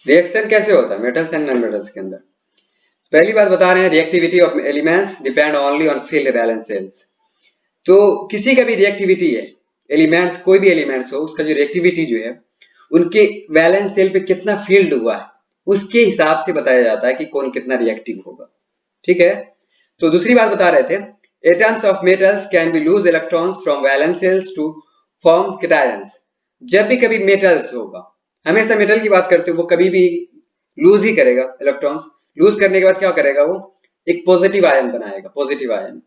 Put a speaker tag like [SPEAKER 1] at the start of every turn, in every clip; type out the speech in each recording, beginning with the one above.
[SPEAKER 1] Reaction कैसे होता है मेटल्स एंड नॉन मेटल्स के अंदर? पहली बात बता रहे हैं, reactivity of elements depend only on field valence shells. तो किसी का भी रिएक्टिविटी है, एलिमेंट्स कोई भी एलिमेंट्स हो, उसका जो रिएक्टिविटी जो है उनके वैलेंस सेल पे कितना फील्ड हुआ है उसके हिसाब से बताया जाता है कि कौन कितना रिएक्टिव होगा। ठीक है। तो दूसरी बात बता रहे थे, atoms of metals can be lose electrons from valence shells to form cations. जब भी कभी मेटल्स होगा, हमेशा मेटल की बात करते हो, वो कभी भी लूज ही करेगा इलेक्ट्रॉन्स। लूज करने के बाद क्या करेगा, वो एक पॉजिटिव आयन बनाएगा, पॉजिटिव आयन।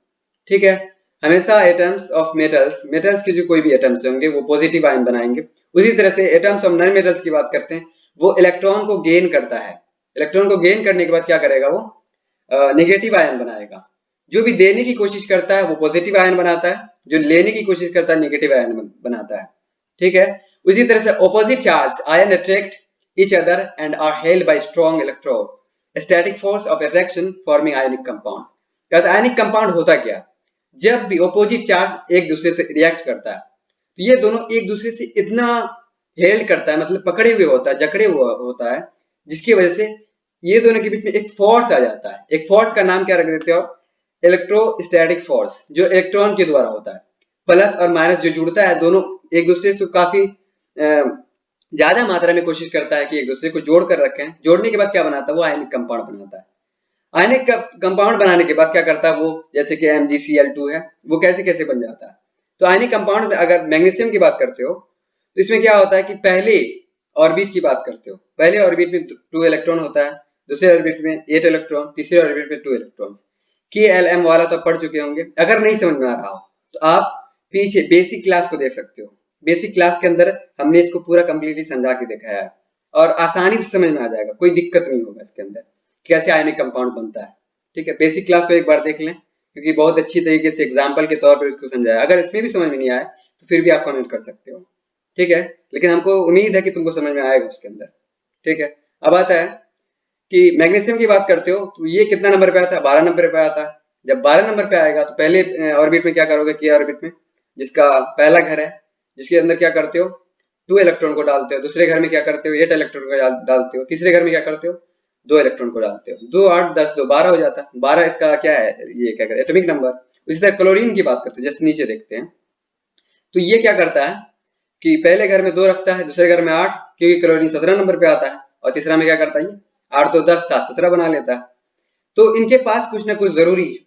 [SPEAKER 1] ठीक है। हमेशा एटम्स ऑफ मेटल्स, मेटल्स के जो कोई भी एटम्स होंगे वो पॉजिटिव आयन बनाएंगे। उसी तरह से एटम्स ऑफ नॉन मेटल्स की बात करते हैं, वो इलेक्ट्रॉन को गेन करता है। इलेक्ट्रॉन को गेन करने के बाद क्या करेगा, वो नेगेटिव आयन बनाएगा। जो भी देने की कोशिश करता है वो पॉजिटिव आयन बनाता है, जो लेने की कोशिश करता है नेगेटिव आयन बनाता है। ठीक है। उसी तरह से opposite charge ion attract each other and are held by strong electrostatic force of attraction forming ionic compound. कहता है आयनिक कंपाउंड होता क्या, जब भी ऑपोजिट चार्ज एक दूसरे से रिएक्ट करता है तो ये दोनों एक दूसरे से इतना हेल्ड करता है, मतलब पकड़े हुए होता है, जकड़े हुआ होता है, जिसकी वजह से ये दोनों के बीच में एक फोर्स आ जाता है। एक फोर्स का नाम क्या रख देते हो, इलेक्ट्रोस्टैटिक फोर्स, जो इलेक्ट्रॉन के द्वारा होता है। प्लस और माइनस जो जुड़ता है, दोनों एक दूसरे से काफी ज्यादा मात्रा में कोशिश करता है कि एक दूसरे को जोड़ कर रखें। जोड़ने के बाद क्या बनाता है, वो आयनिक कंपाउंड बनाता है। आयनिक कंपाउंड बनाने के बाद क्या करता है वो, जैसे कि MgCl2 है, वो कैसे कैसे बन जाता है। तो आयनिक कंपाउंड में अगर मैग्नीशियम की बात करते हो तो इसमें क्या होता है कि पहले ऑर्बिट की बात करते हो, पहले ऑर्बिट में 2 इलेक्ट्रॉन होता है, दूसरे ऑर्बिट में 8 इलेक्ट्रॉन, तीसरे ऑर्बिट में 2 इलेक्ट्रॉन। KLM वाला तो पढ़ चुके होंगे। अगर नहीं समझ में आ रहा हो तो आप पीछे बेसिक क्लास को देख सकते हो। बेसिक क्लास के अंदर हमने इसको पूरा कंप्लीटली समझा के दिखाया है और आसानी से समझ में आ जाएगा, कोई दिक्कत नहीं होगा इसके अंदर कैसे आयनिक कंपाउंड बनता है। ठीक है। बेसिक क्लास को एक बार देख लें, क्योंकि बहुत अच्छी तरीके से एग्जाम्पल के तौर पर इसको समझाया। अगर इसमें भी समझ में नहीं आए तो फिर भी आप कमेंट कर सकते हो। ठीक है। लेकिन हमको उम्मीद है कि तुमको समझ में आएगा उसके अंदर। ठीक है। अब आता है कि मैग्नीशियम की बात करते हो तो ये कितना नंबर पे आता है, 12 नंबर पे आता है। जब 12 नंबर पे आएगा तो पहले ऑर्बिट में क्या करोगे, के ऑर्बिट में, जिसका पहला घर है, जिसके अंदर क्या करते हो, 2 इलेक्ट्रॉन को डालते हो। दूसरे घर में क्या करते हो, 8 इलेक्ट्रॉन को डालते हो। तीसरे घर में क्या करते हो, 2 इलेक्ट्रॉन को डालते हो। 2 8 10 2 12 हो जाता है। 12 इसका क्या है, ये क्या कहते हैं, एटॉमिक नंबर। उसी तरह क्लोरीन की बात करते हैं, जस्ट नीचे देखते हैं। तो ये क्या करता है कि पहले घर में 2 रखता है, दूसरे घर में 8, क्योंकि क्लोरीन 17 नंबर पे आता है। और तीसरा में क्या करता है, ये 8 2 10 7 17 बना लेता है। तो इनके पास कुछ ना कुछ जरूरी है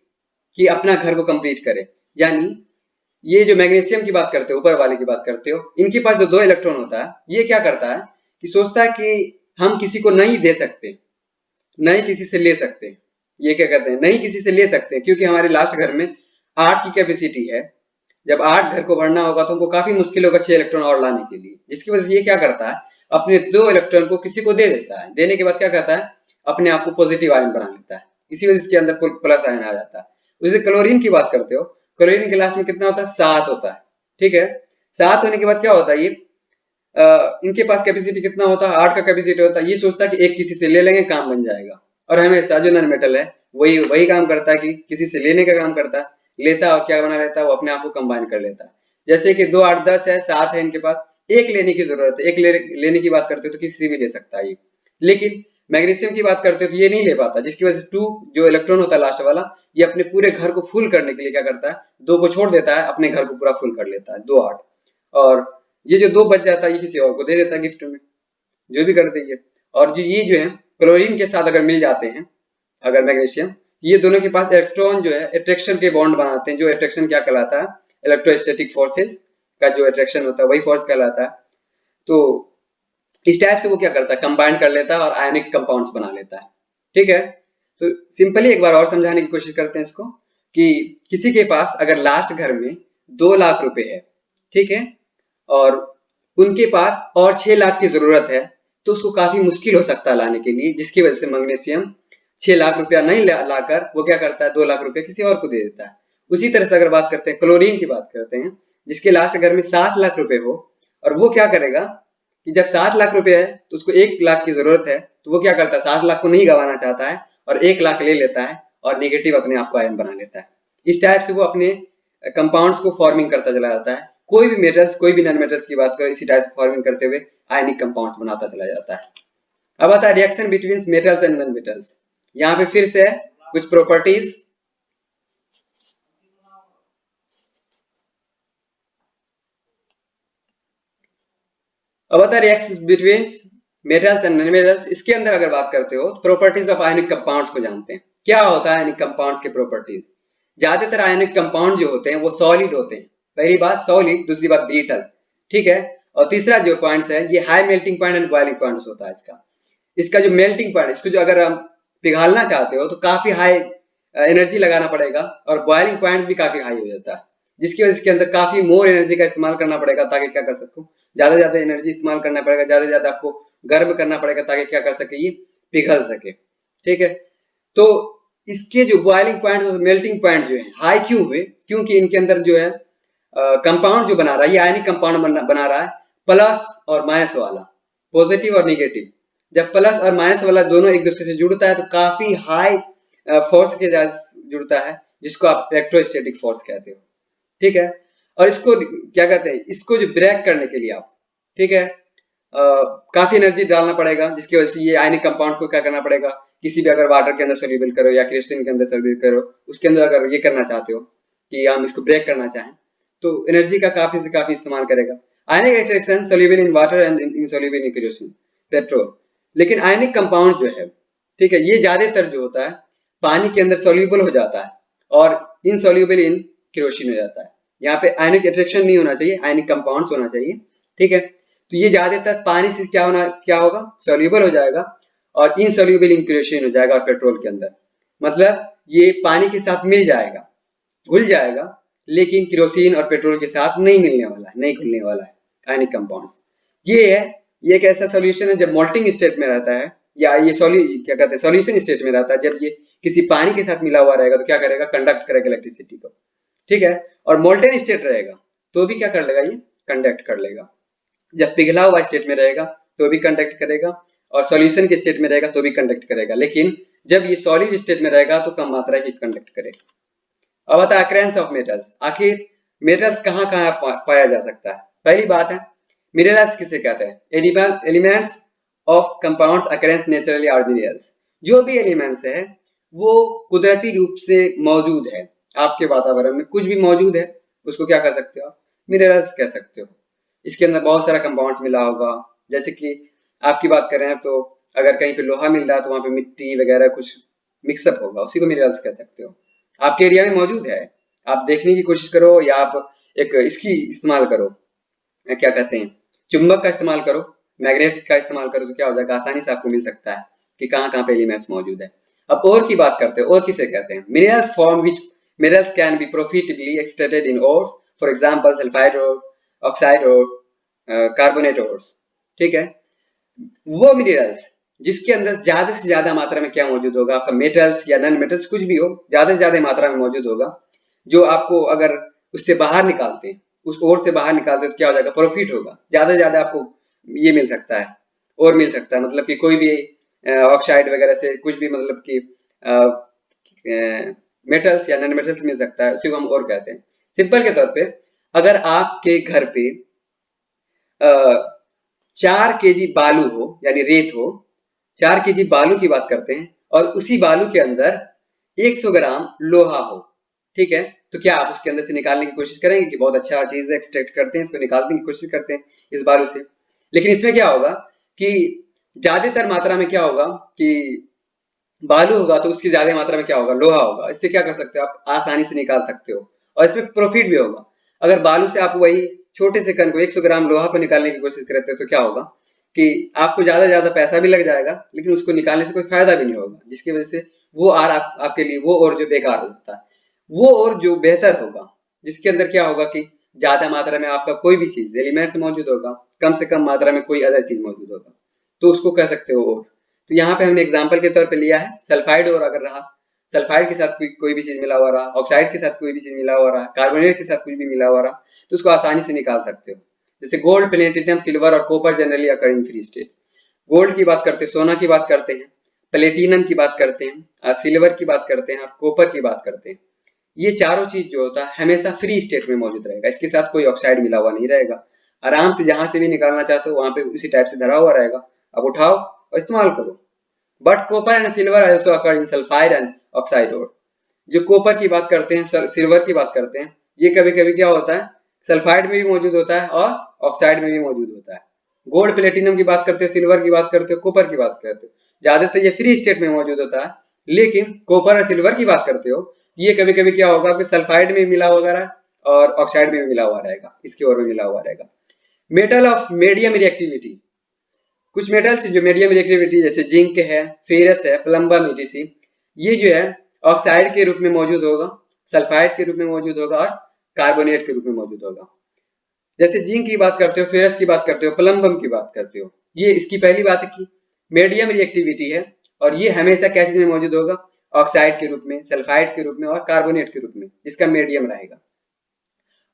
[SPEAKER 1] कि अपना घर को कंप्लीट करे। यानी ये जो मैग्नीशियम की बात करते हो, ऊपर वाले की बात करते हो, इनके पास जो 2 इलेक्ट्रॉन होता है, ये क्या करता है कि सोचता है कि हम किसी को नहीं दे सकते, नहीं किसी से ले सकते। ये क्या कहते हैं, नहीं किसी से ले सकते, क्योंकि हमारे लास्ट घर में 8 की कैपेसिटी है। जब 8 घर को भरना होगा तो हमको काफी मुश्किल होगा 6 इलेक्ट्रॉन और लाने के लिए, जिसकी वजह से ये क्या करता है, अपने 2 इलेक्ट्रॉन को किसी को दे देता है। देने के बाद क्या करता है, अपने आप को पॉजिटिव आयन बना लेता है। इसी वजह से इसके अंदर प्लस आयन आ जाता है। उसे क्लोरीन की बात करते हो, क्लोरीन के लास्ट में कितना होता है, 7 होता है। ठीक है। 7 होने के बाद क्या होता है, ये इनके पास कैपेसिटी कितना होता है, 8 का कैपेसिटी होता है। ये सोचता है कि एक किसी से ले लेंगे, काम बन जाएगा। और हमेशा जो नॉन मेटल है वही वही काम करता है कि किसी से लेने का काम करता है, लेता है और क्या बना लेता है, वो अपने आप को कंबाइन कर लेता है। जैसे कि 2 8 10 है, 7 है इनके पास, एक लेने की जरूरत है। एक लेने की बात करते हो तो किसी से भी ले सकता है ये। लेकिन मैग्नीशियम की बात करते हो तो ये नहीं ले पाता, जिसकी वजह से 2 जो इलेक्ट्रॉन होता है लास्ट वाला, ये अपने पूरे घर को फुल करने के लिए क्या करता है, 2 को छोड़ देता है, अपने घर को पूरा फुल कर लेता है, 2 8। और ये जो 2 बच जाता है ये किसी और को दे देता है गिफ्ट में, जो भी करते हैं ये। और जो ये जो है क्लोरीन के साथ अगर मिल जाते हैं, अगर मैग्नीशियम, ये दोनों के पास इलेक्ट्रॉन जो है अट्रैक्शन के बॉन्ड बनाते हैं। जो अट्रैक्शन क्या कहलाता है, इलेक्ट्रोस्टैटिक फोर्सेस का जो अट्रैक्शन होता है वही फोर्स कहलाता है। तो इस टाइप से वो क्या करता है, कंबाइन कर लेता है और आयनिक कंपाउंड्स बना लेता है। ठीक है। तो सिंपली एक बार और समझाने की कोशिश करते हैं इसको, कि किसी के पास अगर लास्ट घर में 2 लाख रुपए है, ठीक है, और उनके पास और 6 लाख की जरूरत है, तो उसको काफी मुश्किल हो सकता है लाने के लिए, जिसकी वजह से मैग्नीशियम 6 लाख रुपया नहीं लाकर वो क्या करता है, 2 लाख रुपया किसी और को दे देता है। उसी तरह से अगर बात करते हैं क्लोरीन की बात करते हैं, जिसके लास्ट घर में 7 लाख रुपए हो, और वो क्या करेगा कि जब 7 लाख रुपए है तो उसको 1 लाख की जरूरत है, तो वो क्या करता है, 7 लाख को नहीं गंवाना चाहता है और 1 लाख ले लेता है और नेगेटिव अपने आप को आयन बना लेता है। इस टाइप से वो अपने कंपाउंड्स को फॉर्मिंग करता चला जाता है। कोई भी मेटल्स, कोई भी नॉन मेटल्स की बात करें, इसी टाइप से फॉर्मिंग करते हुए आयनिक कंपाउंड्स बनाता चला जाता है। अब आता है reaction between metals and non metals. यहाँ पे फिर से कुछ प्रॉपर्टीज। अब आता है reaction between metals and non metals. इसके अंदर अगर बात करते हो तो प्रॉपर्टीज ऑफ आयनिक कंपाउंड्स को जानते हैं। क्या होता है आयनिक कंपाउंड्स के प्रॉपर्टीज? ज्यादातर आयनिक कंपाउंड जो होते हैं वो सॉलिड होते हैं। पहली बात सॉलिड, दूसरी बात ब्रिटल, ठीक है। और तीसरा जो पॉइंट्स है ये high melting point and boiling point होता है इसका। इसका जो मेल्टिंग पॉइंट, इसको जो अगर हम पिघालना चाहते हो तो काफी हाई एनर्जी लगाना पड़ेगा और बॉइलिंग पॉइंट भी काफी हाई हो जाता है, जिसकी वजह से इसके अंदर काफी मोर एनर्जी का इस्तेमाल करना पड़ेगा ताकि क्या कर सको, ज्यादा से ज्यादा एनर्जी इस्तेमाल करना पड़ेगा, ज्यादा से ज्यादा आपको गर्म करना पड़ेगा ताकि क्या कर सके, ये पिघल सके, ठीक है। तो इसके जो बॉइलिंग पॉइंट और मेल्टिंग पॉइंट जो है हाई क्यों हुए? क्योंकि इनके अंदर जो है कंपाउंड जो बना रहा है ये आयनिक कंपाउंड बना रहा है प्लस और माइनस वाला, पॉजिटिव और निगेटिव। जब प्लस और माइनस वाला दोनों एक दूसरे से जुड़ता है तो काफी हाई फोर्स के साथ जुड़ता है, जिसको आप इलेक्ट्रोस्टैटिक फोर्स कहते हो, ठीक है। और इसको क्या कहते हैं, इसको जो ब्रेक करने के लिए आप, ठीक है, काफी एनर्जी डालना पड़ेगा, जिसकी वजह से ये आयनिक कंपाउंड को क्या करना पड़ेगा, किसी भी अगर वाटर के अंदर सोल्यूबल करो या केरोसिन के अंदर सोल्यूबल करो, उसके अंदर अगर ये करना चाहते हो कि हम इसको ब्रेक करना चाहें तो एनर्जी का काफी से काफी इस्तेमाल करेगा। Ionic attraction soluble in water and insoluble in kerosene, petrol. लेकिन आयनिक कंपाउंड जो है, ठीक है, ये ज्यादातर जो होता है पानी के अंदर सोल्यूबल हो जाता है और इनसोल्यूबल इन केरोसिन हो जाता है। यहाँ पे आयनिक अट्रैक्शन नहीं होना चाहिए, आयनिक कंपाउंड्स होना चाहिए, ठीक है। तो ये ज्यादातर पानी से क्या होगा, सोल्यूबल हो जाएगा और इनसोल्यूबल इन केरोसिन हो जाएगा और पेट्रोल के अंदर, मतलब ये पानी के साथ मिल जाएगा, घुल जाएगा, लेकिन केरोसिन और पेट्रोल के साथ नहीं मिलने वाला है, नहीं घुलने वाला है आयनिक कंपाउंड्स। ये है, ये एक ऐसा सॉल्यूशन है जब मोल्टिंग स्टेट में रहता है या ये क्या कहते हैं सॉल्यूशन स्टेट में रहता है, जब ये किसी पानी के साथ मिला हुआ रहेगा तो क्या करेगा, कंडक्ट करेगा इलेक्ट्रिसिटी को, ठीक है। और मोल्टेन स्टेट रहेगा तो भी क्या कर लेगा, ये कंडक्ट कर लेगा। जब पिघला हुआ स्टेट में रहेगा तो भी कंडक्ट करेगा और सॉल्यूशन के स्टेट में रहेगा तो भी कंडक्ट करेगा, लेकिन जब ये सॉलिड स्टेट में रहेगा तो कम मात्रा की कंडक्ट करेगा। अब आता है अक्रेंस ऑफ मेटल्स। आखिर मेटल्स कहाँ कहाँ पाया जा सकता है? पहली बात है मिनरल्स किसे कहते हैं, elements of compounds occurs naturally are minerals. जो भी एलिमेंट्स है वो कुदरती रूप से मौजूद है, आपके वातावरण में कुछ भी मौजूद है उसको क्या कर सकते हो, मिनरल्स कह सकते हो। इसके अंदर बहुत सारा कंपाउंड्स मिला होगा, जैसे कि आपकी बात कर रहे हैं तो अगर कहीं पे लोहा मिल रहा है तो वहां पे मिट्टी वगैरह कुछ मिक्सअप होगा, उसी को मिनरल्स कह सकते हो। आपके एरिया में मौजूद है, आप देखने की कोशिश करो या आप एक इसकी इस्तेमाल करो, क्या कहते हैं चुंबक का इस्तेमाल करो, मैग्नेट का इस्तेमाल करो, तो क्या हो जाएगा, आसानी से आपको मिल सकता है कि कहाँ कहाँ पे एलिमेंट्स मौजूद है। अब और की बात करते हैं, और किसे कहते हैं, minerals from which minerals can be profitably extracted in ore, for example sulphide ore, oxide ore, carbonate ore, ठीक है। वो मिनरल्स जिसके अंदर ज्यादा से ज्यादा मात्रा में क्या मौजूद होगा, आपका मेटल्स या नॉन मेटल्स कुछ भी हो, ज्यादा से ज्यादा मात्रा में मौजूद होगा, जो आपको अगर उससे बाहर निकालते हैं, उस ओर से बाहर निकालते हैं तो क्या हो जाएगा, प्रॉफिट होगा, ज्यादा से ज्यादा आपको ये मिल सकता है, और मिल सकता है, मतलब कि कोई भी ऑक्साइड वगैरह से कुछ भी, मतलब कि मेटल्स या नॉन मेटल्स मिल सकता है, उसी को हम और कहते हैं। सिंपल के तौर पे अगर आपके घर पे 4 केजी बालू हो, यानी रेत हो, 4 केजी बालू की बात करते हैं, और उसी बालू के अंदर 100 ग्राम लोहा हो, ठीक है, तो क्या आप उसके अंदर से निकालने की कोशिश करेंगे कि बहुत अच्छा चीज है, एक्सट्रैक्ट करते हैं, इसको निकालने की कोशिश करते हैं इस बालू से। लेकिन इसमें क्या होगा कि ज्यादातर मात्रा में क्या होगा कि बालू होगा तो उसकी ज्यादा मात्रा में क्या होगा, लोहा होगा। इससे क्या कर सकते हो, आप आसानी से निकाल सकते हो और इसमें प्रॉफिट भी होगा। अगर बालू से आप वही छोटे से कण को 100 ग्राम लोहा को निकालने की कोशिश करते हो तो क्या होगा कि आपको ज्यादा पैसा भी लग जाएगा, लेकिन उसको निकालने से कोई फायदा भी नहीं होगा, जिसकी वजह से वो आपके लिए वो और जो बेकार होता है, वो और जो बेहतर होगा, जिसके अंदर क्या होगा कि ज्यादा मात्रा में आपका कोई भी चीज एलिमेंट्स मौजूद होगा, कम से कम मात्रा में कोई अदर चीज मौजूद होगा, तो उसको कह सकते हो और। तो यहाँ पे हमने एग्जाम्पल के तौर पे लिया है सल्फाइड और, अगर रहा सल्फाइड के साथ कोई भी चीज मिला हुआ रहा, ऑक्साइड के साथ कोई भी चीज मिला हुआ रहा, कार्बोनेट के साथ कुछ भी मिला हुआ रहा, तो उसको आसानी से निकाल सकते हो। जैसे गोल्ड, प्लेटिनम, सिल्वर और copper generally occur in free state. Gold की बात करते हैं, सोना की बात करते हैं, प्लेटिनम की बात करते हैं, सिल्वर की बात करते हैं और कॉपर की बात करते हैं। ये चारों चीज जो होता है हमेशा फ्री स्टेट में मौजूद रहेगा, इसके साथ कोई ऑक्साइड मिला हुआ नहीं रहेगा। आराम से जहां से भी निकालना चाहते हो वहां पे उसी टाइप से धरा हुआ रहेगा, अब उठाओ और इस्तेमाल करो। But copper and silver also occur in sulphide and oxide ore. जो कॉपर की बात करते हैं, सिल्वर की बात करते हैं, ये कभी कभी क्या होता है सल्फाइड में भी मौजूद होता है और ऑक्साइड में भी मौजूद होता है। गोल्ड प्लेटिनम की बात करते हो, सिल्वर की बात करते हो, कॉपर की बात करते हो, ज्यादातर ये फ्री स्टेट में मौजूद होता है। लेकिन कॉपर और सिल्वर की बात करते हो, ये कभी कभी क्या होगा कि सल्फाइड में मिला हुआ रहेगा और ऑक्साइड में भी मिला हुआ रहेगा, इसकी ओर में मिला हुआ रहेगा। मेटल ऑफ मीडियम रिएक्टिविटी, कुछ मेटल्स जो मीडियम रिएक्टिविटी जैसे जिंक है, फेरस है, प्लम्बम ईटीसी, ये जो है ऑक्साइड के रूप में मौजूद होगा, सल्फाइड के रूप में मौजूद होगा और कार्बोनेट के रूप में मौजूद होगा। जैसे जिंक की बात करते हो, फेरस की बात करते हो, प्लम्बम की बात करते हो, ये इसकी पहली बात है कि मीडियम रिएक्टिविटी है और ये हमेशा क्या चीज में मौजूद होगा, ऑक्साइड के रूप में, सल्फाइड के रूप में और कार्बोनेट के रूप में, जिसका मीडियम रहेगा।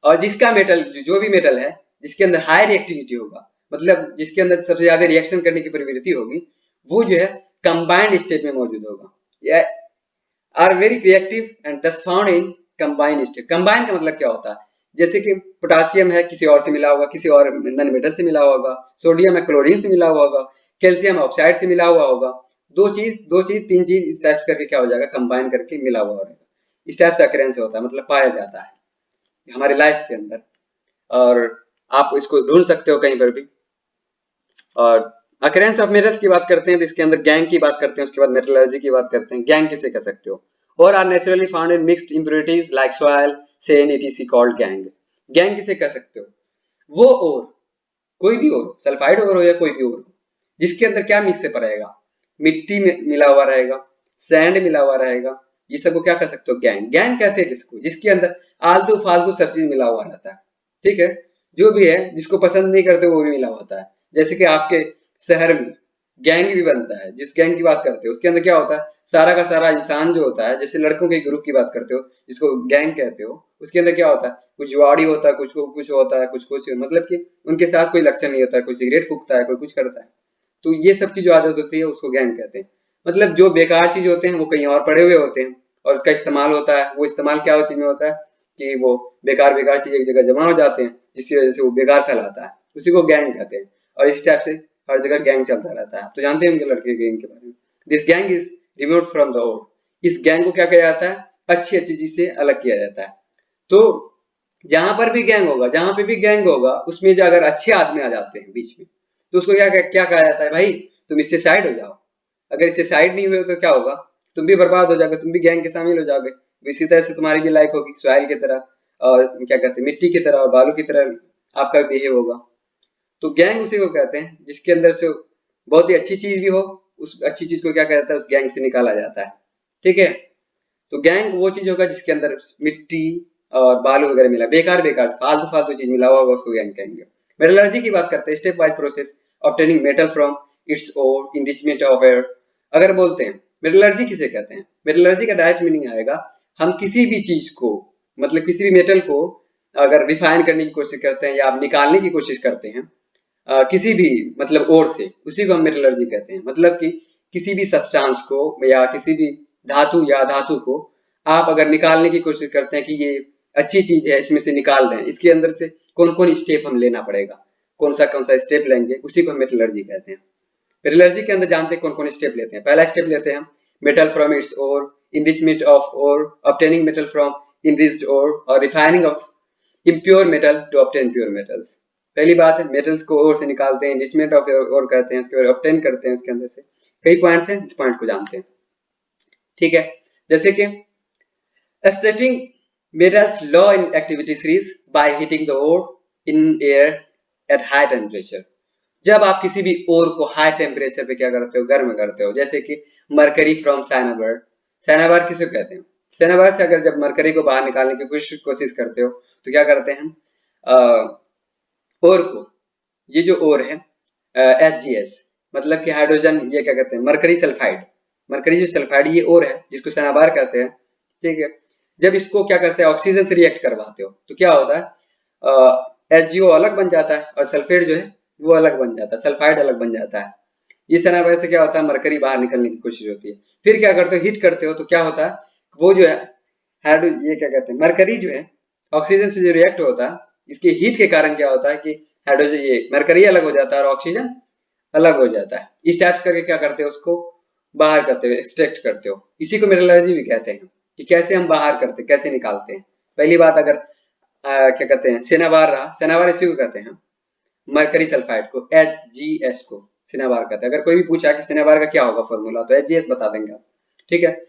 [SPEAKER 1] और जिसका मेटल जो भी मेटल है जिसके अंदर हाई रिएक्टिविटी होगा, मतलब जिसके अंदर सबसे ज्यादा रिएक्शन करने की प्रवृत्ति होगी, वो जो है कंबाइंड स्टेट में मौजूद होगा, आर वेरी रिएक्टिव एंड दस found in combined state. Combine का मतलब क्या होता है, जैसे कि पोटासियम है किसी और से मिला होगा, किसी और नॉन मेटल से मिला होगा, सोडियम है क्लोरीन से मिला हुआ होगा, कैल्शियम ऑक्साइड से मिला हुआ होगा, दो चीज तीन चीज इस टाइप करके क्या हो जाएगा, कंबाइन करके मिला हुआ रहेगा। इस टाइप से अकरेंस होता है, मतलब पाया जाता है हमारे लाइफ के अंदर, और आप इसको ढूंढ सकते हो कहीं पर भी। और अकरेंस ऑफ मेटल्स की बात करते हैं तो इसके अंदर गैंग की बात करते हैं, उसके बाद मेटलर्जी की बात करते हैं। गैंग किसे कह सकते हो, और are naturally found in mixed impurities like soil sand etc called gangue. Gangue किसे कह सकते हो, वो और कोई भी और, सल्फाइड और हो या कोई भी और, जिसके अंदर क्या मिक्स रहेगा, मिट्टी में मिला हुआ रहेगा, सैंड मिला हुआ रहेगा, ये सबको क्या कह सकते हो, गैंग। गैंग कहते हैं किसको, जिसके अंदर आलतू फालतू सब चीज मिला हुआ रहता है, ठीक है, जो भी है जिसको पसंद नहीं करते वो भी मिला होता है। जैसे कि आपके शहर में गैंग भी बनता है, जिस गैंग की बात करते हो उसके अंदर क्या होता है, सारा का सारा इंसान जो होता है, जैसे लड़कों के ग्रुप की बात करते हो जिसको गैंग कहते हो, उसके अंदर क्या होता है, कुछ जुआड़ी होता है, कुछ होता है, कुछ मतलब कि उनके साथ कोई लक्षण नहीं होता है, कोई सिगरेट फूकता है, कोई कुछ करता है, तो ये सब की जो आदत होती है उसको गैंग कहते हैं। मतलब जो बेकार चीज होते हैं वो कहीं और पड़े हुए होते हैं और उसका इस्तेमाल होता है, वो इस्तेमाल क्या चीज में होता है कि वो बेकार बेकार चीज एक जगह जमा हो जाते हैं, जिसकी वजह से वो बेकार फैलाता है, उसी को गैंग कहते हैं। और इस टाइप से हर जगह गैंग चलता रहता है, तो जानते होंगे लड़के गैंग के बारे में। This gang is removed from the old, इस गैंग को क्या किया जाता है, अच्छी अच्छी चीज से अलग किया जाता है। तो जहां पर भी गैंग होगा, जहां पे भी गैंग होगा, उसमें जो अगर अच्छे आदमी आ जाते हैं बीच में, तो उसको क्या क्या कहा जाता है, भाई तुम इससे साइड हो जाओ। अगर इससे साइड नहीं हुए तो क्या होगा, तुम भी बर्बाद हो जाओगे, तुम भी गैंग के शामिल हो जाओगे। इसी तरह से तुम्हारी भी लाइफ होगी सॉइल की तरह, और क्या कहते हैं मिट्टी की तरह और बालू की तरह आपका बिहेव होगा। तो गैंग उसी को कहते हैं जिसके अंदर से बहुत ही अच्छी चीज भी हो, उस अच्छी चीज को क्या कहता है, उस गैंग से निकाला जाता है, ठीक है। तो गैंग वो चीज होगा जिसके अंदर मिट्टी और बालू वगैरह मिला, बेकार बेकार फालतू फालतू चीज मिला हुआ होगा, उसको गैंग कहेंगे। मेटलर्जी की बात करते हैं, stepwise process obtaining metal from its ore enrichment of air. अगर बोलते हैं मेटलर्जी किसे कहते हैं, मेटलर्जी का डायरेक्ट मीनिंग आएगा, हम किसी भी चीज को, मतलब किसी भी मेटल को अगर रिफाइन करने की कोशिश करते हैं या आप निकालने की कोशिश करते हैं किसी भी मतलब ओर से, उसी को हम मेटलर्जी कहते हैं। मतलब कि किसी भी सब्सटेंस को या किसी भी धातु या धातु को आप अगर निकालने की कोशिश करते हैं कि ये अच्छी चीज है, इसमें से निकाल रहे हैं, इसके अंदर से कौन कौन स्टेप हम लेना पड़ेगा, कौन सा स्टेप लेंगे, उसी को हम मेटलर्जी कहते हैं। मेटलर्जी के अंदर जानते हैं कौन कौन स्टेप लेते हैं। पहला स्टेप लेते हैं metal from its ore, enrichment of ore, obtaining metal from enriched ore, और refining of impure metal to obtain pure metals. पहली बात है मेटल्स को ओर से निकालते हैं, इनरिचमेंट ऑफ ओर कहते हैं, उसके बाद ऑब्टेन करते हैं उसके अंदर से। कई पॉइंट्स हैं, इस पॉइंट को जानते हैं, ठीक है। जैसे कि extracting metals low in activity series by heating the ore in air at high temperature। जब आप किसी भी ओर को हाई टेम्परेचर पे क्या करते हो, गर्म करते हो, जैसे कि मरकरी फ्रॉम साइनाबर। साइनाबर किसे कहते हैं, साइनाबर से अगर जब मरकरी को बाहर निकालने की कोशिश करते हो तो क्या करते हैं, ओर को, ये जो ओर है HGS, मतलब कि हाइड्रोजन, ये क्या कहते हैं मरकरी सल्फाइड, मरकरी जो सल्फाइड ये ओर है जिसको साइनाबर कहते हैं, ठीक है। जब इसको क्या करते हैं ऑक्सीजन से रिएक्ट करवाते हो तो क्या होता है, HGO अलग बन जाता है और सल्फेट जो है वो अलग बन जाता है, सल्फाइड अलग बन जाता है। ये साइनाबर से क्या होता है, मरकरी बाहर निकलने की कोशिश होती है। फिर क्या करते हो, हीट करते हो तो क्या होता है, वो जो है ये क्या कहते हैं मरकरी जो है ऑक्सीजन से जो रिएक्ट होता है, इसके हीट के कारण क्या होता है कि हाइड्रोजन ये मरकरी अलग हो जाता है और ऑक्सीजन अलग हो जाता है। इस टाइप करके क्या करते हो, उसको बाहर करते हो, एक्सट्रैक्ट करते हो। इसी को मेटलर्जी भी कहते हैं कि कैसे हम बाहर करते हैं, कैसे निकालते हैं। पहली बात, अगर क्या कहते हैं, सिनाबार रहा, सिनाबार इसी को कहते हैं, मरकरी सल्फाइड को, HgS को सिनाबार कहते हैं। अगर कोई भी पूछा कि सिनाबार का क्या होगा फॉर्मूला, तो HgS बता देंगे आप, ठीक है।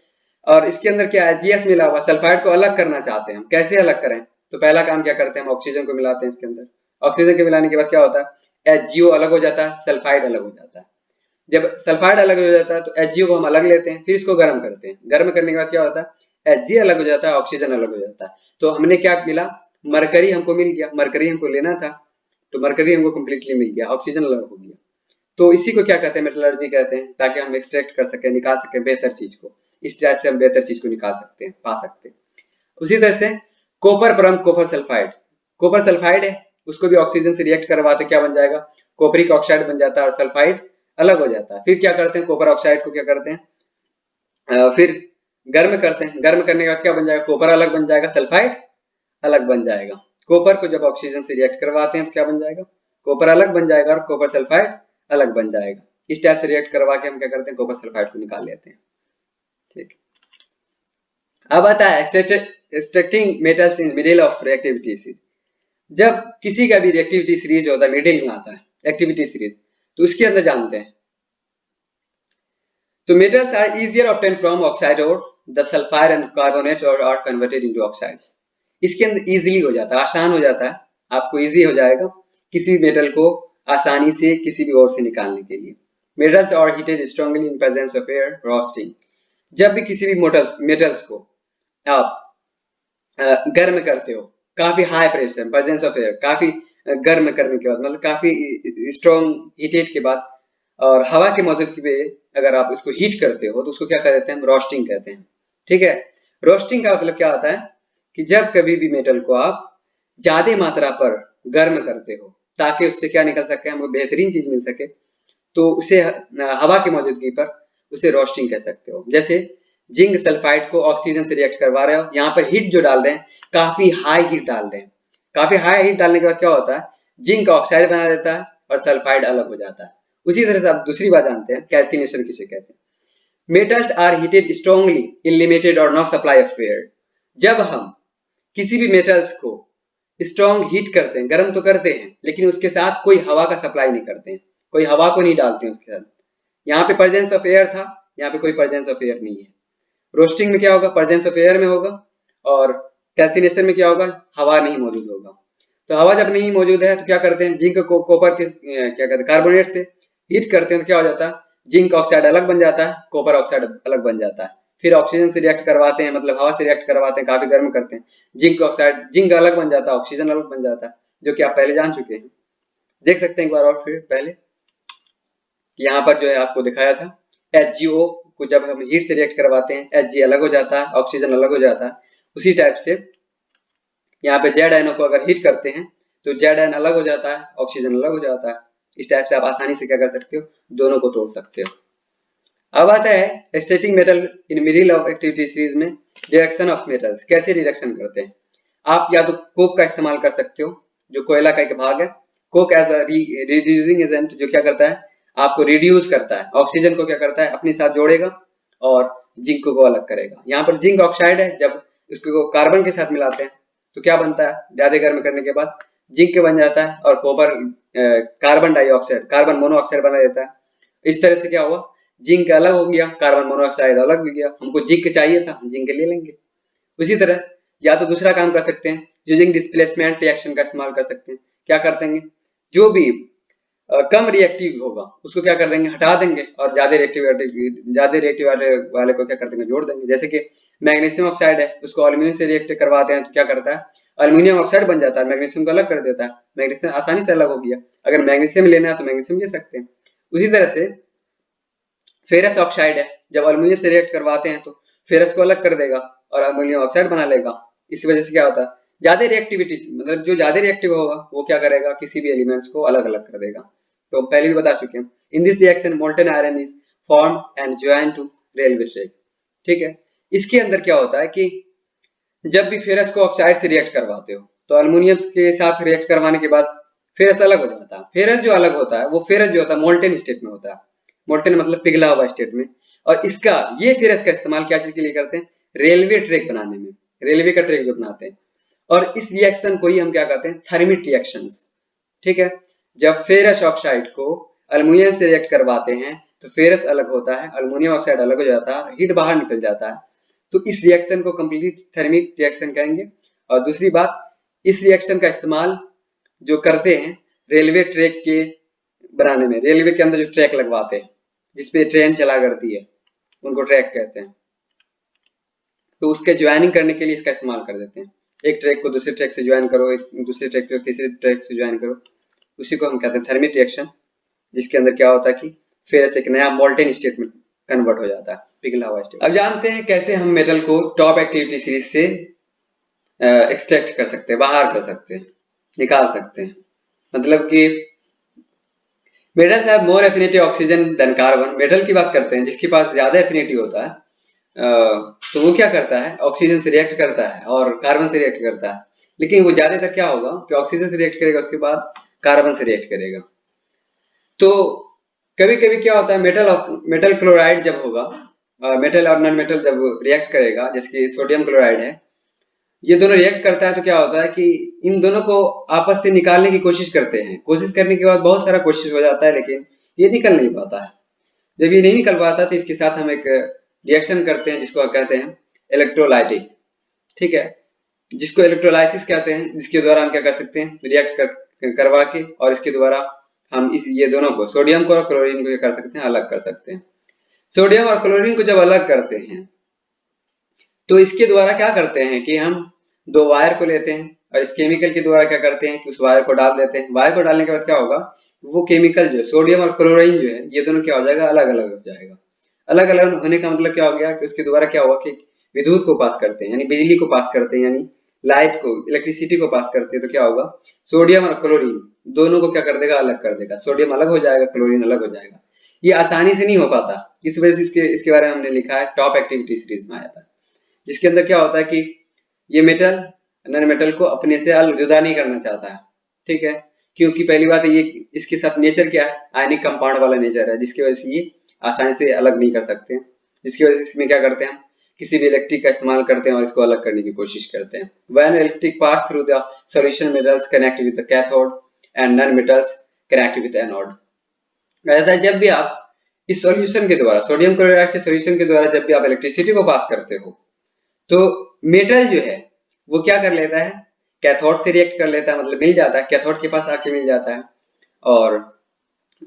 [SPEAKER 1] और इसके अंदर क्या HgS मिला हुआ, सल्फाइड को अलग करना चाहते हैं हम, कैसे अलग करें? तो पहला काम क्या करते हैं, हम ऑक्सीजन को मिलाते हैं इसके अंदर। ऑक्सीजन के मिलाने के बाद क्या होता है, HgO अलग हो जाता है, सल्फाइड अलग हो जाता है। जब सल्फाइड अलग हो जाता है तो HgO को हम अलग लेते हैं, फिर इसको गर्म करते हैं। गर्म करने के बाद क्या होता है, Hg अलग हो जाता है, ऑक्सीजन अलग हो जाता है। तो हमने क्या मिला, मरकरी हमको मिल गया, मरकरी हमको लेना था, तो मरकरी हमको कंप्लीटली मिल गया, ऑक्सीजन अलग हो गया। तो इसी को क्या कहते हैं, मेटलर्जी कहते हैं, ताकि हम एक्सट्रैक्ट कर सकें, निकाल सकें बेहतर चीज को। इस टाइप से हम बेहतर चीज को निकाल सकते हैं, पा सकते हैं। उसी तरह से कॉपर परम कॉपर सल्फाइड, कॉपर सल्फाइड है, उसको भी ऑक्सीजन से रिएक्ट करवाते क्या बन जाएगा, कॉपरिक ऑक्साइड बन जाता है, और सल्फाइड अलग हो जाता है। फिर क्या करते हैं, कॉपर ऑक्साइड को क्या करते हैं, फिर गर्म करते हैं। गर्म करने के बाद क्या बन जाएगा, कॉपर अलग बन जाएगा, सल्फाइड अलग बन जाएगा। कॉपर को जब ऑक्सीजन से रिएक्ट करवाते हैं तो क्या बन जाएगा, कॉपर अलग बन जाएगा और कॉपर सल्फाइड अलग बन जाएगा। इस टाइप से रिएक्ट करवा के हम क्या करते हैं, कॉपर सल्फाइड को निकाल लेते हैं, ठीक। अब आता है extracting metals in middle of reactivity series. जब किसी का भी रिएक्टिविटी सीरीज होता है, मिडिल में आता है एक्टिविटी सीरीज, तो उसके अंदर जानते हैं, तो metals are easier obtained from oxide ore, the sulfide and carbonate ore are converted into oxides। इसके अंदर इजीली हो जाता है, आसान हो जाता है, आपको इजी हो जाएगा किसी भी मेटल को आसानी से किसी भी ओर से निकालने के लिए। Metals are heated strongly in presence of air roasting. जब भी किसी भी मेटल्स को आप गर्म करते हो, काफी high pressure presence of air, काफी गर्म करने के बाद, मतलब काफी स्ट्रॉन्ग हीटेड के बाद, और हवा के मौजूदगी पे अगर आप इसको हीट करते हो तो उसको क्या कहते हैं, हम रोस्टिंग कहते हैं, ठीक है। रोस्टिंग का मतलब क्या होता है कि जब कभी भी मेटल को आप ज्यादा मात्रा पर गर्म करते हो, ताकि उससे क्या निकल सके, हमको बेहतरीन चीज मिल सके, तो उसे हवा की मौजूदगी पर उसे रोस्टिंग कह सकते हो। जैसे जिंक सल्फाइड को ऑक्सीजन से रिएक्ट करवा रहे हो, यहाँ पर हीट जो डाल रहे हैं, काफी हाई हीट डाल रहे हैं। काफी हाई हीट डालने के बाद क्या होता है, जिंक ऑक्साइड बना देता है और सल्फाइड अलग हो जाता है। उसी तरह से आप दूसरी बात जानते हैं, कैल्सिनेशन किसे कहते हैं। Metals are heated strongly in limited और नो सप्लाई ऑफ एयर। जब हम किसी भी मेटल्स को स्ट्रॉन्ग हीट करते हैं, गर्म तो करते हैं, लेकिन उसके साथ कोई हवा का सप्लाई नहीं करते हैं, कोई हवा को नहीं डालते हैं उसके साथ। यहाँ पे प्रेजेंस ऑफ एयर था, यहाँ पे कोई प्रेजेंस ऑफ एयर नहीं है। रोस्टिंग में क्या होगा, प्रेजेंस ऑफ एयर में होगा, और कैल्सिनेशन में क्या होगा, हवा नहीं मौजूद होगा। तो हवा जब नहीं मौजूद है तो क्या करते हैं, जिंक को कॉपर के क्या कहते हैं, कार्बोनेट से हीट करते हैं, तो क्या हो जाता है, जिंक ऑक्साइड अलग बन जाता है, कॉपर ऑक्साइड अलग बन जाता है। फिर ऑक्सीजन से रिएक्ट करवाते हैं, मतलब हवा से रिएक्ट करवाते हैं, काफी गर्म करते हैं, जिंक ऑक्साइड, जिंक अलग बन जाता है, ऑक्सीजन अलग बन जाता है, जो कि आप पहले जान चुके हैं। देख सकते हैं एक बार और फिर पहले, यहाँ पर जो है आपको दिखाया था, HgO को जब हम हीट से रिएक्ट करवाते हैं, Hg अलग हो जाता है, ऑक्सीजन अलग हो जाता है। उसी टाइप से यहाँ पे ZnO को अगर हीट करते हैं तो Zn अलग हो जाता है, ऑक्सीजन अलग हो जाता है। इस टाइप से आप आसानी से क्या कर सकते हो, दोनों को तोड़ सकते हो। अब आता है स्टेटिंग metal in middle of activity series में रिडक्शन ऑफ मेटल्स, कैसे रिडक्शन करते हैं। आप या तो कोक का इस्तेमाल कर सकते हो, जो कोयला का एक भाग है। Coke as a reducing agent, जो क्या करता है, आपको रिड्यूस करता है, ऑक्सीजन को क्या करता है, अपने साथ जोड़ेगा और जिंक को अलग करेगा। यहाँ पर जिंक ऑक्साइड है, जब इसको कार्बन के साथ मिलाते हैं तो क्या बनता है, ज्यादा गर्म करने के बाद जिंक के बन जाता है, और copper carbon dioxide, carbon monoxide बना देता है। इस तरह से क्या हुआ, जिंक अलग हो गया, कार्बन मोनोऑक्साइड अलग हो गया। हमको जिंक चाहिए था, जिंक ले लेंगे। उसी तरह या तो दूसरा काम कर सकते हैं, जो जिंक डिस्प्लेसमेंट रिएक्शन का इस्तेमाल कर सकते हैं। क्या कर देंगे, जो भी कम रिएक्टिव होगा उसको क्या कर देंगे, हटा देंगे, और ज्यादा रिएक्टिव वाले को क्या कर देंगे, जोड़ देंगे। जैसे कि मैग्नीशियम ऑक्साइड है, उसको एल्यूमिनियम से रिएक्ट करवाते हैं तो क्या करता है, एल्यूमिनियम ऑक्साइड बन जाता है, मैग्नीशियम को अलग कर देता है, मैग्नीशियम आसानी से अलग हो गया। अगर मैग्नीशियम लेना है तो मैग्नीशियम ले सकते हैं। उसी तरह से फेरस ऑक्साइड है, जब एल्यूमिनियम से रिएक्ट करवाते हैं तो फेरस को अलग कर देगा और एल्यूमिनियम ऑक्साइड बना लेगा। इस वजह से क्या होता है, ज्यादा रिएक्टिविटी, मतलब जो ज्यादा रिएक्टिव होगा वो क्या करेगा, किसी भी एलिमेंट्स को अलग अलग कर देगा। तो पहले भी बता चुके हैं। In this reaction molten iron is form and join to railway track, ठीक है। इसके अंदर क्या होता है कि जब भी फेरस को ऑक्साइड से रिएक्ट करवाते हो तो एल्यूमिनियम के साथ रिएक्ट करवाने के बाद फेरस अलग हो जाता है। फेरस जो अलग होता है वो फेरस जो होता है मोल्टेन स्टेट में होता है। मोल्टेन मतलब पिघला हुआ स्टेट में। और इसका ये फेरस का इस्तेमाल क्या चीज के लिए करते हैं? रेलवे ट्रैक बनाने में, रेलवे का ट्रैक जो बनाते हैं। और इस रिएक्शन को ही हम क्या कहते हैं? Thermite reactions. ठीक है, जब फेरस ऑक्साइड को अल्युमिनियम से रिएक्ट करवाते हैं तो फेरस अलग होता है, अल्युमिनियम ऑक्साइड अलग हो जाता है, हीट बाहर निकल जाता है। तो इस रिएक्शन को कंप्लीट थर्मिक रिएक्शन कहेंगे। और दूसरी बात, इस रिएक्शन का इस्तेमाल जो करते हैं रेलवे ट्रैक के बनाने में, रेलवे के अंदर जो ट्रैक लगवाते हैं जिसपे ट्रेन चला करती है उनको ट्रैक कहते हैं। तो उसके ज्वाइनिंग करने के लिए इसका इस्तेमाल कर देते हैं। एक ट्रैक को दूसरे ट्रैक से ज्वाइन करो, एक दूसरे ट्रैक को तीसरे ट्रैक से ज्वाइन करो, उसी को हम कहते हैं थर्मिक रिएक्शन। जिसके अंदर क्या होता है कि फेरस एक नया मोल्टेन स्टेट में कन्वर्ट हो जाता है, पिघला हुआ स्टेट। अब जानते हैं कैसे हम मेटल को टॉप एक्टिविटी सीरीज से एक्सट्रैक्ट कर सकते हैं, बाहर कर सकते हैं, निकाल सकते हैं। मतलब कि metals have more affinity oxygen than carbon. Metal की बात करते हैं जिसके पास ज्यादा एफिनिटी होता है, तो वो क्या करता है? ऑक्सीजन से रिएक्ट करता है और कार्बन से रिएक्ट करता है। लेकिन वो ज्यादातर क्या होगा कि ऑक्सीजन से रिएक्ट करेगा, उसके बाद कार्बन से रिएक्ट करेगा। तो कभी कभी क्या होता है, मेटल क्लोराइड जब होगा, मेटल और नॉन मेटल जब रिएक्ट करेगा, जैसे कि सोडियम क्लोराइड है, ये दोनों रिएक्ट करता है तो क्या होता है कि इन दोनों को आपस से निकालने की कोशिश करते हैं। कोशिश करने के बाद बहुत सारा कोशिश हो जाता है लेकिन ये निकल नहीं पाता है। जब ये नहीं निकल पाता तो इसके साथ हम एक रिएक्शन करते हैं जिसको कहते हैं इलेक्ट्रोलाइटिक। ठीक है, जिसको इलेक्ट्रोलाइसिस कहते हैं, जिसके द्वारा हम क्या कर सकते हैं? रिएक्ट करवा के और इसके द्वारा हम ये दोनों को, सोडियम को और क्लोरीन को, कर सकते हैं, अलग कर सकते हैं। सोडियम और क्लोरीन को जब अलग करते हैं तो इसके द्वारा क्या करते हैं कि हम दो वायर को लेते हैं और इस केमिकल के द्वारा क्या करते हैं कि उस वायर को डाल देते हैं। वायर को डालने के बाद क्या होगा, वो केमिकल जो सोडियम और क्लोरीन जो है ये दोनों क्या हो जाएगा? अलग अलग हो जाएगा। अलग अलग होने का मतलब क्या हो गया कि उसके द्वारा क्या हुआ कि विद्युत को पास करते हैं, यानी बिजली को पास करते हैं, यानी लाइट को, इलेक्ट्रिसिटी को पास करते हैं। तो क्या होगा, सोडियम और क्लोरीन दोनों को क्या कर देगा? अलग कर देगा। सोडियम अलग हो जाएगा, क्लोरीन अलग हो जाएगा। ये आसानी से नहीं हो पाता, इस वजह से इसके बारे में हमने लिखा है टॉप एक्टिविटी सीरीज में आया था, जिसके अंदर क्या होता है कि ये मेटल नॉन मेटल को अपने से अलग जुदा नहीं करना चाहता है। ठीक है, क्योंकि पहली बात ये इसके साथ नेचर क्या है? आयनिक कंपाउंड वाला नेचर है, जिसकी वजह से ये आसानी से अलग नहीं कर सकते। जिसकी वजह से इसमें क्या करते हैं, किसी भी इलेक्ट्रिक का इस्तेमाल करते हैं और इसको अलग करने की कोशिश करते हैं। When electric pass through the solution, metals connect with the cathode and non-metals connect with anode। कहता है जब भी आप इस सॉल्यूशन के द्वारा, सोडियम क्लोराइड के सॉल्यूशन के द्वारा जब भी आप इलेक्ट्रिसिटी को पास करते हो तो मेटल जो है वो क्या कर लेता है? कैथोड से रिएक्ट कर लेता है, मतलब मिल जाता है, कैथोड के पास आके मिल जाता है और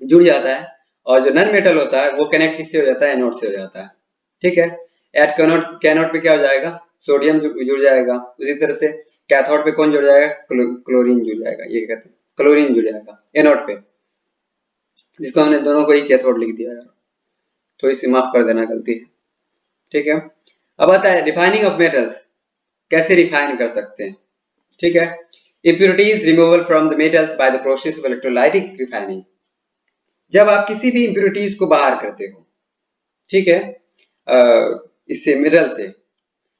[SPEAKER 1] जुड़ जाता है। और जो नॉन मेटल होता है वो कनेक्ट किससे हो जाता है? एनोड से हो जाता है। ठीक है, एट कैनोड पे क्या हो जाएगा? सोडियम जुड़ जाएगा। उसी तरह से कैथोड पे कौन जुड़ जाएगा? क्लोरीन जुड़ जाएगा। ये कहते हैं क्लोरीन जुड़ जाएगा एनोड पे, जिसको हमने दोनों को ही कैथोड लिख दिया यार, थोड़ी सी माफ कर देना गलती है। ठीक है, अब आता है रिफाइनिंग ऑफ मेटल्स, कैसे रिफाइन कर सकते हैं। ठीक है, impurities removal from the metals by the process of electrolytic refining। जब आप किसी भी impurities को बाहर करते हो, ठीक है, इससे मेटल से,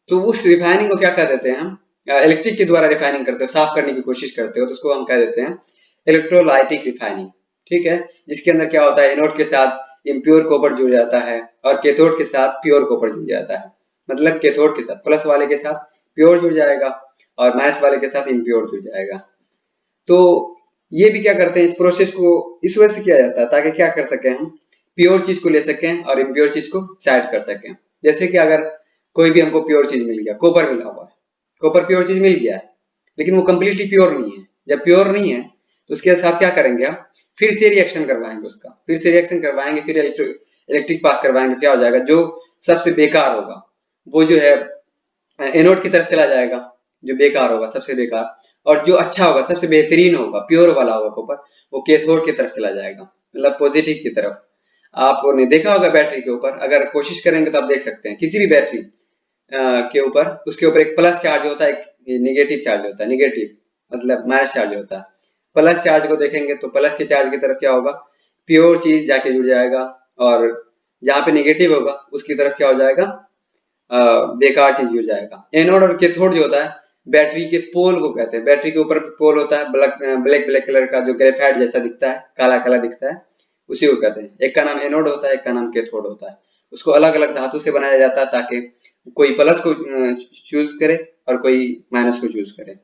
[SPEAKER 1] तो उस रिफाइनिंग को क्या कर देते हैं हम? इलेक्ट्रिक के द्वारा रिफाइनिंग करते हो, साफ करने की कोशिश करते हो, तो उसको हम कह देते हैं इलेक्ट्रोलाइटिक रिफाइनिंग। ठीक है, जिसके अंदर क्या होता है, एनोड के साथ इम्प्योर कॉपर जुड़ जाता है और कैथोड के साथ प्योर कॉपर जुड़ जाता है। मतलब कैथोड के साथ, प्लस वाले के साथ प्योर जुड़ जाएगा और माइनस वाले के साथ इम्प्योर जुड़ जाएगा। तो ये भी क्या करते हैं, इस प्रोसेस को इस वजह से किया जाता है ताकि क्या कर सकें हम, प्योर चीज को ले सकें और इम्प्योर चीज को साइड कर सकें। जैसे कि अगर कोई भी हमको प्योर चीज मिल गया, कॉपर मिला हुआ है, कॉपर प्योर चीज मिल गया है, लेकिन वो कंप्लीटली प्योर नहीं है। जब प्योर नहीं है तो उसके साथ क्या करेंगे हम, फिर से रिएक्शन करवाएंगे उसका, फिर से रिएक्शन करवाएंगे, फिर इलेक्ट्रिक पास करवाएंगे। क्या हो जाएगा, जो सबसे बेकार होगा वो जो है एनोड की तरफ चला जाएगा, जो बेकार होगा सबसे बेकार, और जो अच्छा होगा सबसे बेहतरीन होगा, प्योर वाला होगा कॉपर, वो कैथोड की तरफ चला जाएगा, मतलब पॉजिटिव की तरफ। आपने देखा होगा बैटरी के ऊपर, अगर कोशिश करेंगे तो आप देख सकते हैं किसी भी बैटरी के ऊपर, उसके ऊपर एक प्लस चार्ज होता है, एक नेगेटिव चार्ज होता है, नेगेटिव मतलब माइनस चार्ज होता है। प्लस चार्ज को देखेंगे तो प्लस के चार्ज की तरफ क्या होगा, प्योर चीज जाके जुड़ जाएगा, और जहां पे नेगेटिव होगा उसकी तरफ क्या हो जाएगा, बेकार चीज जुड़ जाएगा। एनोड और कैथोड जो होता है बैटरी के पोल को कहते हैं। बैटरी के ऊपर पोल होता है ब्लैक ब्लैक कलर का, जो ग्रेफाइट जैसा दिखता है, काला काला दिखता है, उसी को कहते हैं। एक का नाम एनोड होता है, एक का नाम कैथोड होता है। उसको अलग अलग धातु से बनाया जाता है ताकि कोई प्लस को चूज करे और कोई माइनस को चूज करे।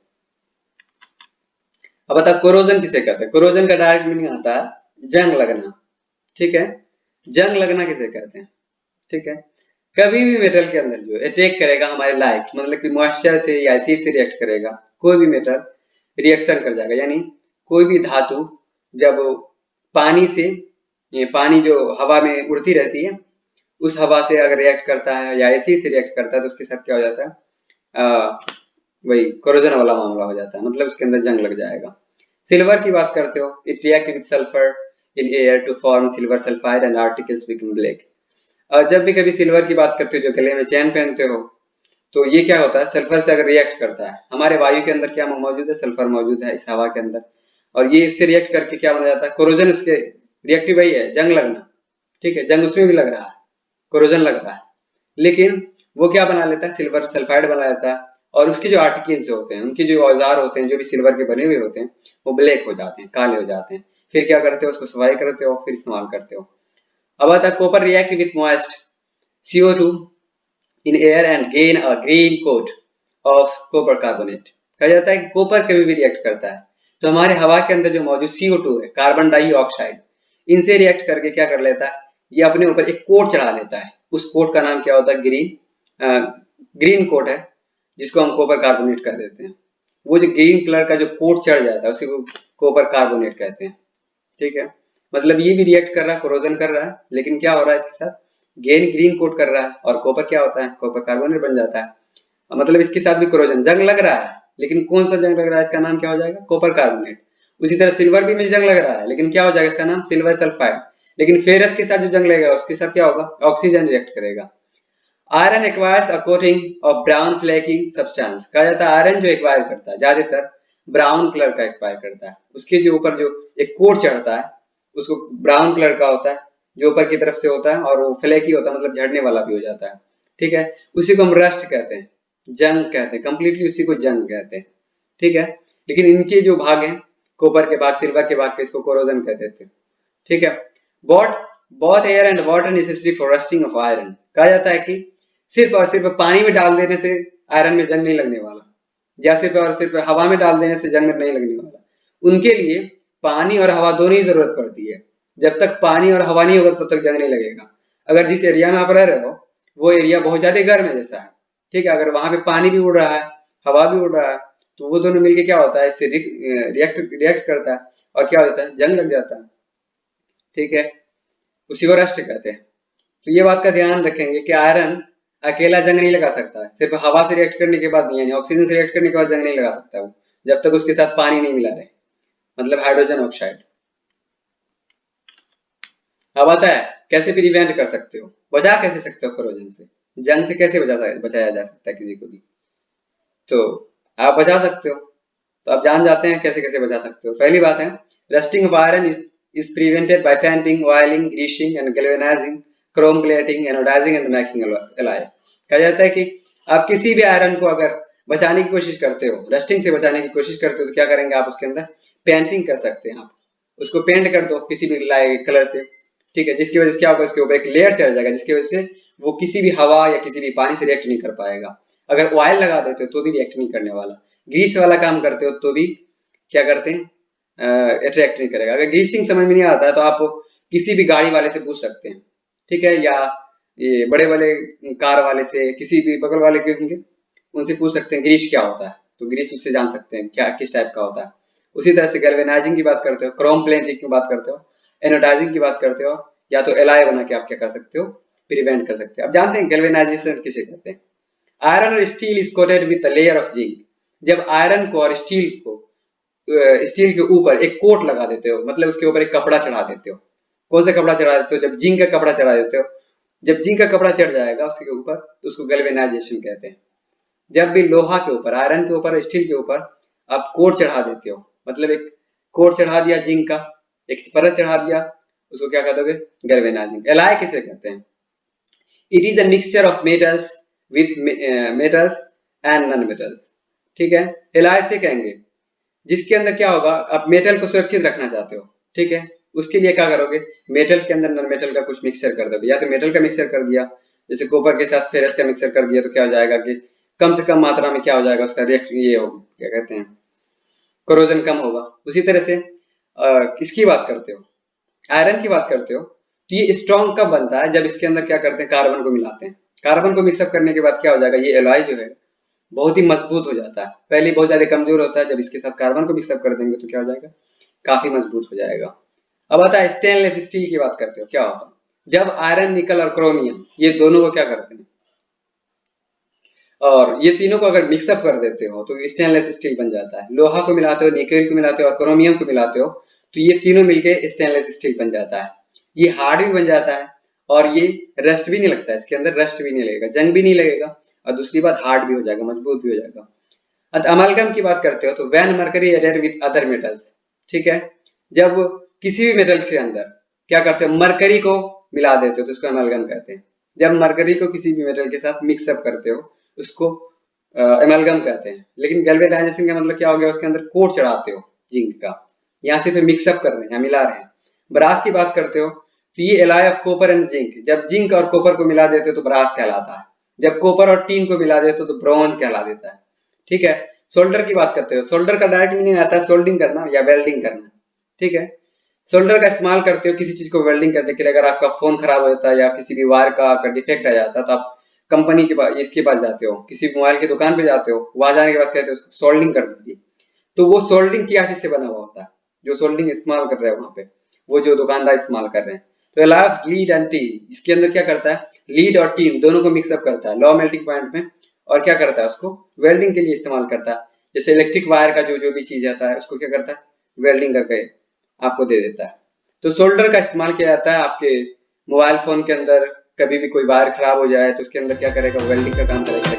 [SPEAKER 1] अब बता कोरोजन किसे कहते हैं। कोरोजन का डायरेक्ट मीनिंग आता है जंग लगना, ठीक है। जंग लगना किसे कहते हैं, ठीक है। कभी भी मेटल के अंदर जो अटैक करेगा हमारे लाइक, मतलब कि मॉइस्चर से या एसिड से रिएक्ट करेगा, कोई भी मेटल रिएक्शन कर जाएगा। यानी कोई भी धातु जब पानी से, ये पानी जो हवा में उड़ती रहती है, उस हवा से अगर रिएक्ट करता है या एसिड से रिएक्ट करता है तो उसके साथ क्या हो जाता है, वही कोरोजन वाला मामला हो जाता है, मतलब उसके अंदर जंग लग जाएगा। सिल्वर की बात करते हो, it react with sulphur in air to form silver sulphide and articles become black. जब भी कभी सिल्वर की बात करते हो, जो गले में चैन पहनते हो, तो ये क्या होता है, सल्फर से अगर रिएक्ट करता है, हमारे वायु के अंदर क्या मौजूद है, सल्फर मौजूद है इस हवा के अंदर, और ये इससे रिएक्ट करके क्या बन जाता है, कोरोजन। उसके रिएक्टिव वही है, जंग लगना, ठीक है। जंग उसमें भी लग रहा है, कोरोजन लग रहा है, लेकिन वो क्या बना लेता है, सिल्वर सल्फाइड बना लेता है, और उसके जो आर्टिकल्स होते हैं, उनके जो औजार होते हैं, जो भी सिल्वर के बने हुए होते हैं, वो ब्लैक हो जाते हैं, काले हो जाते हैं। फिर क्या करते हो, उसको सफाई करते हो, फिर इस्तेमाल करते हो। अब आता है copper react with moist CO2 in air and gain a green coat of copper carbonate। कहा जाता है कि कॉपर कभी भी रिएक्ट करता है तो हमारे हवा के अंदर जो मौजूद CO2 है, कार्बन डाइऑक्साइड, इनसे रिएक्ट करके क्या कर लेता है, ये अपने ऊपर एक कोट चढ़ा लेता है। उस कोट का नाम क्या होता है, ग्रीन कोट है, जिसको हम कॉपर कार्बोनेट कह देते हैं। वो जो ग्रीन कलर का जो कोट चढ़ जाता है उसी को कॉपर कार्बोनेट कहते हैं, ठीक है। मतलब ये भी रिएक्ट कर रहा है, कोरोजन कर रहा है, लेकिन क्या हो रहा है इसके साथ, गेन ग्रीन कोट कर रहा है, और कॉपर क्या होता है, कॉपर कार्बोनेट बन जाता है। मतलब इसके साथ भी कोरोजन, जंग लग रहा है, लेकिन कौन सा जंग लग रहा है, इसका नाम क्या हो जाएगा, कॉपर कार्बोनेट। उसी तरह सिल्वर भी में जंग लग रहा है, लेकिन क्या हो जाएगा, इसका नाम सिल्वर सल्फाइड। लेकिन फेरस के साथ जो जंग लगेगा उसके साथ क्या होगा, ऑक्सीजन रिएक्ट करेगा। Iron acquires a coating of brown flaky substance. कहा जाता है आयरन जो एक्वायर करता है, ज्यादातर ब्राउन कलर का एक्वायर करता है। उसके जो ऊपर जो एक कोट चढ़ता है, उसको ब्राउन कलर का होता है, जो ऊपर की तरफ से होता है, और वो फ्लेकी होता है, मतलब झड़ने वाला भी हो जाता है, ठीक है। उसी को हम रस्ट कहते हैं, जंग कहते हैं, कंप्लीटली उसी को जंग कहते हैं, ठीक है। लेकिन इनके जो भाग हैं, कॉपर के भाग, सिल्वर के भाग, इसको कोरोजन कहते थे, ठीक है। But both air and water necessary for rusting of iron. कहा जाता है कि सिर्फ और सिर्फ पानी में डाल देने से आयरन में जंग नहीं लगने वाला, या सिर्फ और सिर्फ हवा में डाल देने से जंग नहीं लगने वाला। उनके लिए पानी और हवा दोनों ही जरूरत पड़ती है। जब तक पानी और हवा नहीं होगा तब तक जंग नहीं लगेगा। अगर जिस एरिया में आप रह रहे हो वो एरिया बहुत ज्यादा गर्म है जैसा है, ठीक है, अगर वहां पे पानी भी उड़ रहा है, हवा भी उड़ रहा है, तो वो दोनों मिलके क्या होता है, इससे रिएक्ट करता है, और क्या होता है, जंग लग जाता है, ठीक है। उसी को रस्ट कहते हैं। तो ये बात का ध्यान रखेंगे कि आयरन अकेला जंग नहीं लगा सकता है, सिर्फ हवा से रिएक्ट करने के बाद नहीं, यानी ऑक्सीजन से रिएक्ट करने के बाद जंग नहीं लगा सकता वो, जब तक उसके साथ पानी नहीं मिला रहे, मतलब हाइड्रोजन ऑक्साइड। अब आता है कैसे प्रिवेंट कर सकते हो, बचा कैसे सकते हो कोरोजन से, जंग से कैसे बचाया जा सकता है किसी को भी, तो आप बचा सकते हो। तो आप जान जाते हैं कैसे कैसे बचा सकते हो। पहली बात है, rusting of iron is prevented by painting, oiling, greasing and galvanising, chrome plating, anodising and making alloy. कहा जाता है कि आप किसी भी आयरन को अगर बचाने की कोशिश करते हो, रस्टिंग से बचाने की कोशिश करते हो, तो क्या करेंगे आप, उसके अंदर पेंटिंग कर सकते हैं। आप उसको पेंट कर दो किसी भी कलर से, ठीक है, जिसकी वजह से क्या होगा, उसके ऊपर एक लेयर चढ़ जाएगा, जिसकी वजह से वो किसी भी हवा या किसी भी पानी से रिएक्ट नहीं कर पाएगा। अगर ऑयल लगा देते हो तो भी रिएक्ट नहीं करने वाला, ग्रीस वाला काम करते हो तो भी क्या करते हैं, अट्रैक्ट नहीं करेगा। अगर ग्रीसिंग समझ में नहीं आता है तो आप किसी भी गाड़ी वाले से पूछ सकते हैं, ठीक है, या ये बड़े वाले कार वाले से, किसी भी बगल वाले के होंगे उनसे पूछ सकते हैं ग्रीस क्या होता है, तो ग्रीस उससे जान सकते हैं क्या किस टाइप का होता है। उसी तरह से गैल्वेनाइजिंग की बात करते हो, क्रोम प्लेटिंग की बात करते हो, एनोडाइजिंग की बात करते हो, या तो एलॉय बना के आप क्या कर सकते हो, प्रिवेंट कर सकते हो। आप जानते हैं गैल्वेनाइजेशन किसे कहते हैं। आयरन और steel is coated with a layer of zinc. जब आयरन को और स्टील को, स्टील के ऊपर एक कोट लगा देते हो, मतलब उसके ऊपर एक कपड़ा चढ़ा देते हो। कौन सा कपड़ा चढ़ा देते हो, जब जिंक का कपड़ा चढ़ा देते हो, जब जिंक का कपड़ा चढ़ जाएगा उसके ऊपर तो उसको गैल्वेनाइजेशन कहते हैं। जब भी लोहा के ऊपर, आयरन के ऊपर, स्टील के ऊपर आप कोट चढ़ा देते हो, मतलब एक कोट चढ़ा दिया जिंक का, एक परत चढ़ा दिया, उसको क्या कह दोगे, गैल्वेनाइजिंग। एलॉय किसे कहते हैं, it is a mixture of metals with metals and non metals. ठीक है। एलॉय से कहेंगे जिसके अंदर क्या होगा, आप मेटल को सुरक्षित रखना चाहते हो, ठीक है, उसके लिए क्या करोगे, मेटल के अंदर नॉन मेटल का कुछ मिक्सचर कर दोगे, या तो मेटल का मिक्सचर कर दिया, जैसे कॉपर के साथ फेरस का मिक्सचर कर दिया, तो क्या हो जाएगा कि कम से कम मात्रा में क्या हो जाएगा, उसका रिएक्शन ये हो, क्या कहते हैं, कोरोजन कम होगा। उसी तरह से किसकी बात करते हो, आयरन की बात करते हो, तो ये स्ट्रॉन्ग कब बनता है, जब इसके अंदर क्या करते हैं, कार्बन को मिलाते हैं। कार्बन को मिक्सअप करने के बाद क्या हो जाएगा, ये एलॉय जो है बहुत ही मजबूत हो जाता है। पहले बहुत ज्यादा कमजोर होता है, जब इसके साथ कार्बन को मिक्सअप कर देंगे तो क्या हो जाएगा, काफी मजबूत हो जाएगा। अब आता है स्टेनलेस स्टील की बात करते हो, क्या होता है, जब आयरन, निकल और क्रोमियम ये दोनों को क्या करते हैं, और ये तीनों को अगर मिक्सअप कर देते हो तो स्टेनलेस स्टील बन जाता है। लोहा को मिलाते हो, निकेल को मिलाते हो और क्रोमियम को मिलाते हो, तो ये तीनों मिलके स्टेनलेस स्टील बन जाता है। ये हार्ड भी बन जाता है और ये रस्ट भी नहीं लगता है, इसके अंदर रस्ट भी नहीं लगेगा, जंग भी नहीं लगेगा, और दूसरी बात हार्ड भी हो जाएगा, मजबूत भी हो जाएगा। अमालगम की बात करते हो तो when mercury added with other metals, ठीक है, जब किसी भी मेटल के अंदर क्या करते हो, मरकरी को मिला देते हो तो उसको अमालगम कहते हैं। जब मरकरी को किसी भी मेटल के साथ मिक्सअप करते हो उसको एमालगम कहते हैं। लेकिन गैल्वेनाइजेशन का मतलब क्या हो गया, उसके अंदर कोट चढ़ाते हो जिंक का, यहाँ सिर्फ मिक्सअप कर रहे हैं, मिला रहे हैं। ब्रास की बात करते हो तो ये alloy of copper and zinc, जब जिंक और कॉपर को मिला देते हो तो ब्रास कहलाता है, जब कॉपर और टीन को मिला देते हो तो ब्रॉन्ज कहला देता है, ठीक है। सोल्डर की बात करते हो, सोल्डर का डायरेक्ट मीनिंग आता है सोल्डिंग करना या वेल्डिंग करना, ठीक है। सोल्डर का इस्तेमाल करते हो किसी चीज को वेल्डिंग करने के लिए, अगर आपका फोन खराब हो जाता है या किसी भी वायर का डिफेक्ट आ जाता है तो आप कंपनी के पास, इसके पास जाते हो, किसी मोबाइल की दुकान पे जाते हो, वहां जाने के बाद कहते हो सोल्डिंग कर दीजिए, तो वो सोल्डिंग क्या चीज से बना हुआ होता है, जो सोल्डिंग इस्तेमाल कर रहे हैं वहां पे, वो जो दुकानदार इस्तेमाल कर रहे हैं। तो alloy of lead and teen, इसके अंदर क्या करता है, लीड और टीन दोनों को मिक्सअप करता है लो मेल्टिंग पॉइंट में, और क्या करता है, उसको वेल्डिंग के लिए इस्तेमाल करता है। जैसे इलेक्ट्रिक वायर का जो जो भी चीज आता है उसको क्या करता है, वेल्डिंग करके आपको दे देता है। तो सोल्डर का इस्तेमाल किया जाता है आपके मोबाइल फोन के अंदर, कभी भी कोई वायर खराब हो जाए तो उसके अंदर क्या करेगा, वेल्डिंग का काम करेगा।